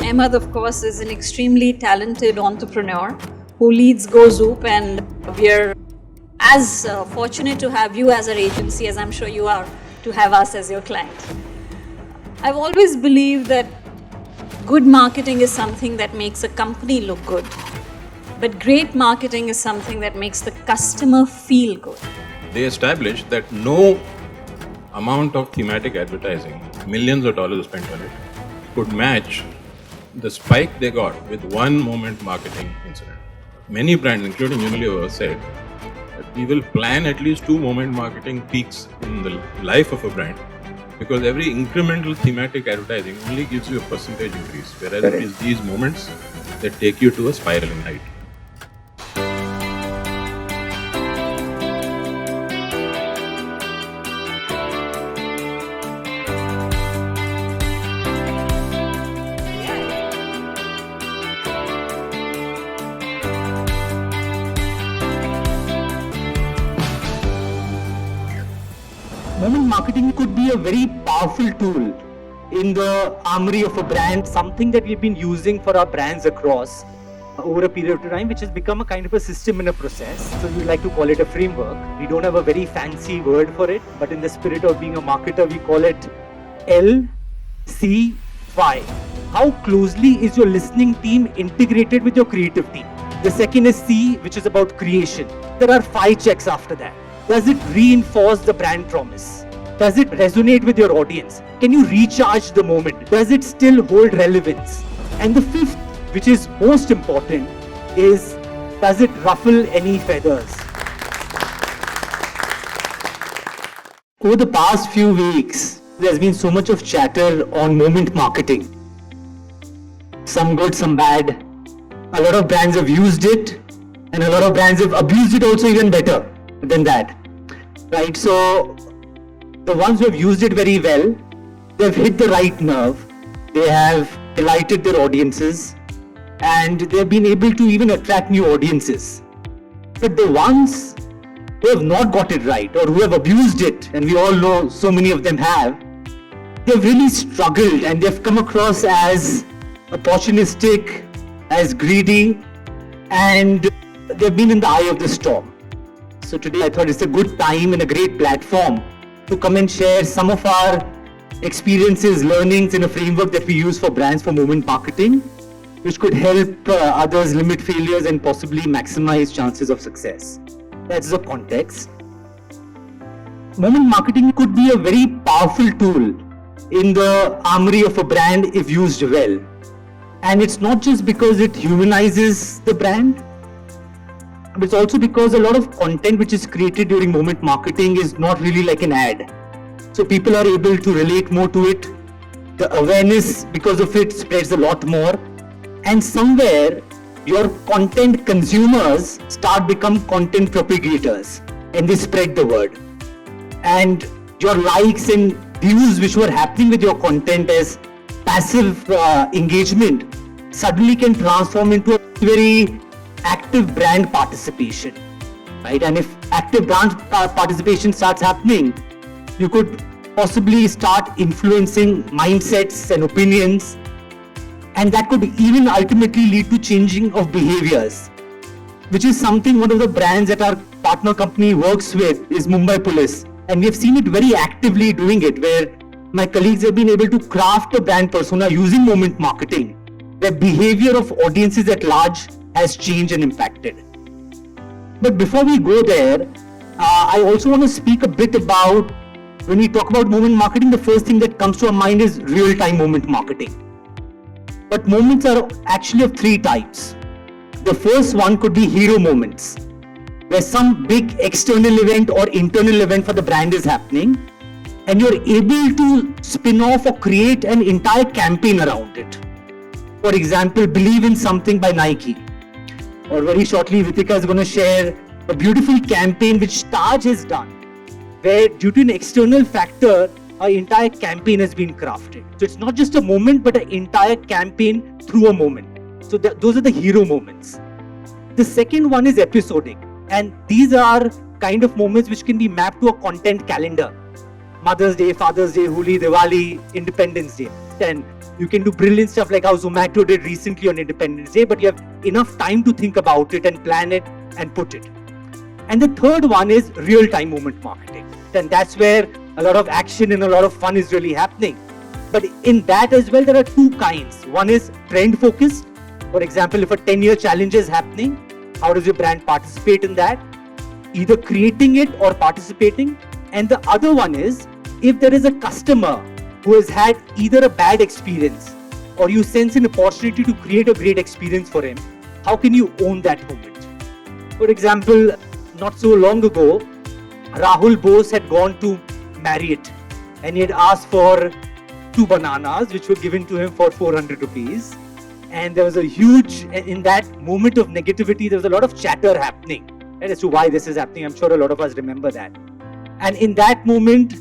Ahmed, of course, is an extremely talented entrepreneur who leads GoZoop, and we are as fortunate to have you as our agency as I'm sure you are to have us as your client. I've always believed that good marketing is something that makes a company look good, but great marketing is something that makes the customer feel good. They established that no amount of thematic advertising, millions of dollars spent on it, could match the spike they got with one moment marketing incident. Many brands, including Unilever, said that we will plan at least 2 moment marketing peaks in the life of a brand, because every incremental thematic advertising only gives you a percentage increase, whereas it is these moments that take you to a spiraling height. Moment marketing could be a very powerful tool in the armory of a brand, something that we've been using for our brands across over a period of time, which has become a kind of a system and a process. So we like to call it a framework. We don't have a very fancy word for it, but in the spirit of being a marketer, we call it LCY. How closely is your listening team integrated with your creative team? The second is C, which is about creation. There are 5 checks after that. Does it reinforce the brand promise? Does it resonate with your audience? Can you recharge the moment? Does it still hold relevance? And the 5th, which is most important, is does it ruffle any feathers? Over the past few weeks, there's been so much of chatter on moment marketing. Some good, some bad. A lot of brands have used it, and a lot of brands have abused it also even better than that, right? So the ones who have used it very well, they've hit the right nerve, they have delighted their audiences, and they've been able to even attract new audiences. But the ones who have not got it right or who have abused it, and we all know so many of them have, they've really struggled and they've come across as opportunistic, as greedy, and they've been in the eye of the storm. So today I thought it's a good time and a great platform to come and share some of our experiences, learnings in a framework that we use for brands for moment marketing, which could help others limit failures and possibly maximize chances of success. That's the context. Moment marketing could be a very powerful tool in the armory of a brand if used well. And it's not just because it humanizes the brand, but it's also because a lot of content which is created during moment marketing is not really like an ad. So people are able to relate more to it. The awareness because of it spreads a lot more. And somewhere your content consumers start become content propagators and they spread the word. And your likes and views which were happening with your content as passive engagement suddenly can transform into a very active brand participation, right? And if active brand participation starts happening, you could possibly start influencing mindsets and opinions, and that could even ultimately lead to changing of behaviors, which is something one of the brands that our partner company works with is Mumbai Police, and we have seen it very actively doing it, where my colleagues have been able to craft a brand persona using moment marketing. The behavior of audiences at large has changed and impacted. But before we go there, I also want to speak a bit about, when we talk about moment marketing, the first thing that comes to our mind is real-time moment marketing. But moments are actually of 3 types. The first one could be hero moments, where some big external event or internal event for the brand is happening, and you're able to spin off or create an entire campaign around it. For example, Believe in Something by Nike. Or very shortly, Vitika is going to share a beautiful campaign which Taj has done, where due to an external factor, our entire campaign has been crafted. So it's not just a moment, but an entire campaign through a moment. So those are the hero moments. The second one is episodic. And these are kind of moments which can be mapped to a content calendar. Mother's Day, Father's Day, Holi, Diwali, Independence Day. and you can do brilliant stuff like how Zomato did recently on Independence Day, but you have enough time to think about it and plan it and put it. And the third one is real-time moment marketing. And that's where a lot of action and a lot of fun is really happening. But in that as well, there are two kinds. One is trend-focused. For example, if a 10-year challenge is happening, how does your brand participate in that? Either creating it or participating. And the other one is, if there is a customer who has had either a bad experience or you sense an opportunity to create a great experience for him, how can you own that moment? For example, not so long ago, Rahul Bose had gone to Marriott and he had asked for 2 bananas which were given to him for 400 rupees. And there was a huge, in that moment of negativity, there was a lot of chatter happening as to why this is happening. I'm sure a lot of us remember that. And in that moment,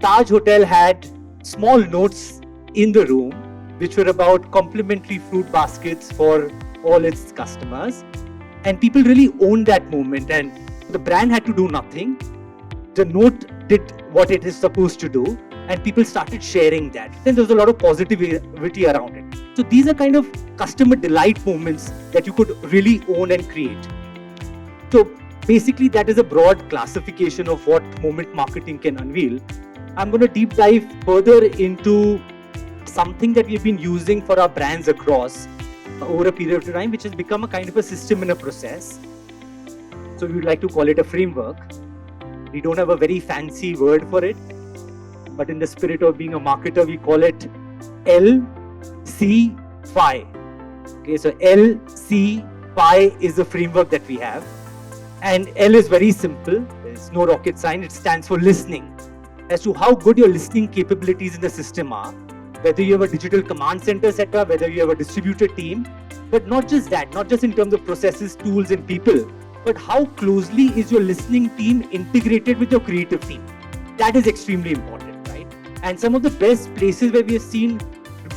Taj Hotel had small notes in the room which were about complimentary fruit baskets for all its customers. And people really owned that moment, and the brand had to do nothing. The note did what it is supposed to do, and people started sharing that. Then there was a lot of positivity around it. So these are kind of customer delight moments that you could really own and create. So basically that is a broad classification of what moment marketing can unveil. I'm going to deep dive further into something that we've been using for our brands across over a period of time, which has become a kind of a system and a process. So we would like to call it a framework. We don't have a very fancy word for it, but in the spirit of being a marketer, we call it LC5. Okay, so LC5 is the framework that we have. And L is very simple. There's no rocket science. It stands for listening. As to how good your listening capabilities in the system are, whether you have a digital command center set up, whether you have a distributed team, but not just that, not just in terms of processes, tools and people, but how closely is your listening team integrated with your creative team? That is extremely important, right? And some of the best places where we have seen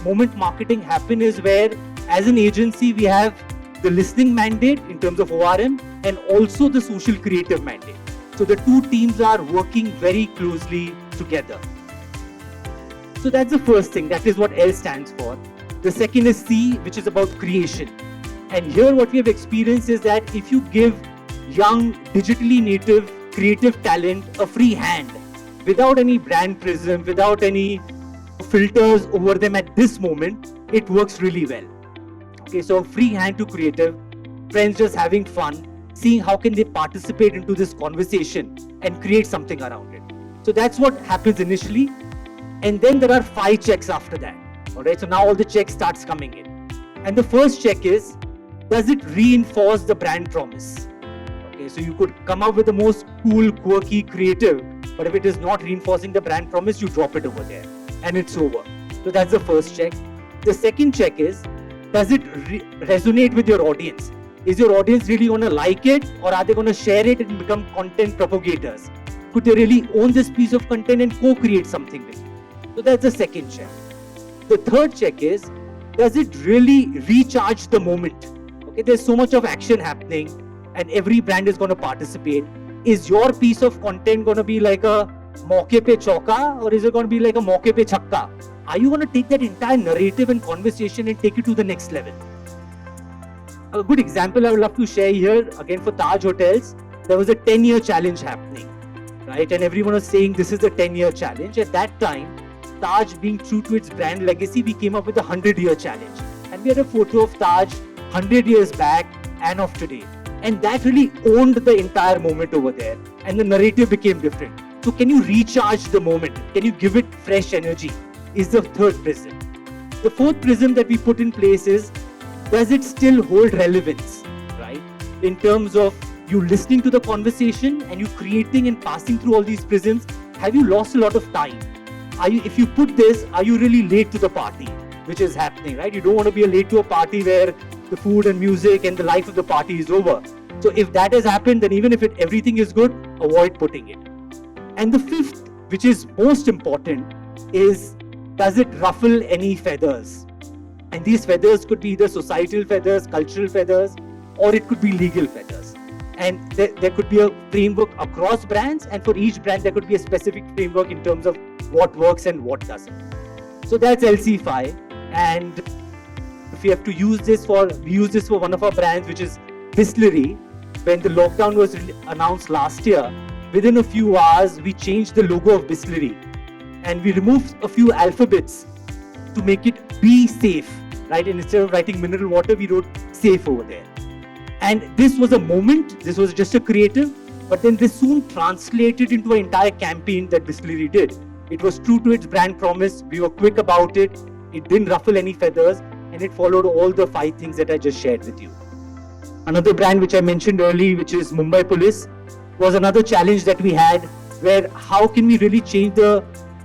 moment marketing happen is where, as an agency, we have the listening mandate in terms of ORM and also the social creative mandate. So the two teams are working very closely together. So that's the first thing. That is what L stands for. The second is C, which is about creation. And here what we have experienced is that if you give young, digitally native, creative talent a free hand, without any brand prism, without any filters over them at this moment, it works really well. Okay, so a free hand to creative, friends just having fun, seeing how can they participate into this conversation and create something around it. So that's what happens initially. And then there are 5 checks after that. Alright, so now all the checks starts coming in. And the first check is, does it reinforce the brand promise? Okay, so you could come up with the most cool, quirky, creative, but if it is not reinforcing the brand promise, you drop it over there and it's over. So that's the first check. The second check is, does it resonate with your audience? Is your audience really going to like it, or are they going to share it and become content propagators? Could they really own this piece of content and co-create something with it? So that's the second check. The third check is, does it really recharge the moment? Okay, there's so much of action happening and every brand is going to participate. Is your piece of content going to be like a mauke pe chauka, or is it going to be like a mauke pe chakka? Are you going to take that entire narrative and conversation and take it to the next level? A good example I would love to share here, again for Taj Hotels, there was a 10-year challenge happening, right? And everyone was saying this is the 10-year challenge. At that time, Taj, being true to its brand legacy, we came up with a 100-year challenge. And we had a photo of Taj 100 years back and of today. And that really owned the entire moment over there. And the narrative became different. So can you recharge the moment? Can you give it fresh energy? Is the third prism. The fourth prism that we put in place is, does it still hold relevance, right? In terms of you listening to the conversation and you creating and passing through all these prisms, have you lost a lot of time? If you put this, are you really late to the party, which is happening, right? You don't want to be late to a party where the food and music and the life of the party is over. So if that has happened, then even if everything is good, avoid putting it. And the fifth, which is most important, is, does it ruffle any feathers? And these feathers could be either societal feathers, cultural feathers, or it could be legal feathers. And there could be a framework across brands, and for each brand there could be a specific framework in terms of what works and what doesn't. So that's LC5, and if we have to use this for, we use this for one of our brands, which is Bisleri. When the lockdown was announced last year, within a few hours, we changed the logo of Bisleri and we removed a few alphabets to make it be safe, right? And instead of writing mineral water, we wrote safe over there. And this was a moment, this was just a creative, but then this soon translated into an entire campaign that Bisleri did. It was true to its brand promise, we were quick about it, it didn't ruffle any feathers, and it followed all the 5 things that I just shared with you. Another brand which I mentioned earlier, which is Mumbai Police, was another challenge that we had, where how can we really change the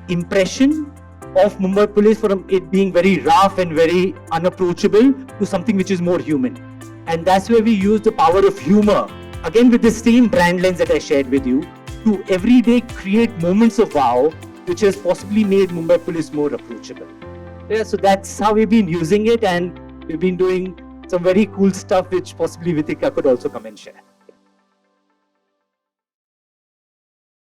impression of Mumbai Police from it being very rough and very unapproachable to something which is more human. And that's where we use the power of humor, again with the same brand lens that I shared with you, to every day create moments of wow, which has possibly made Mumbai Police more approachable. Yeah, so that's how we've been using it, and we've been doing some very cool stuff which possibly Vitika could also come and share.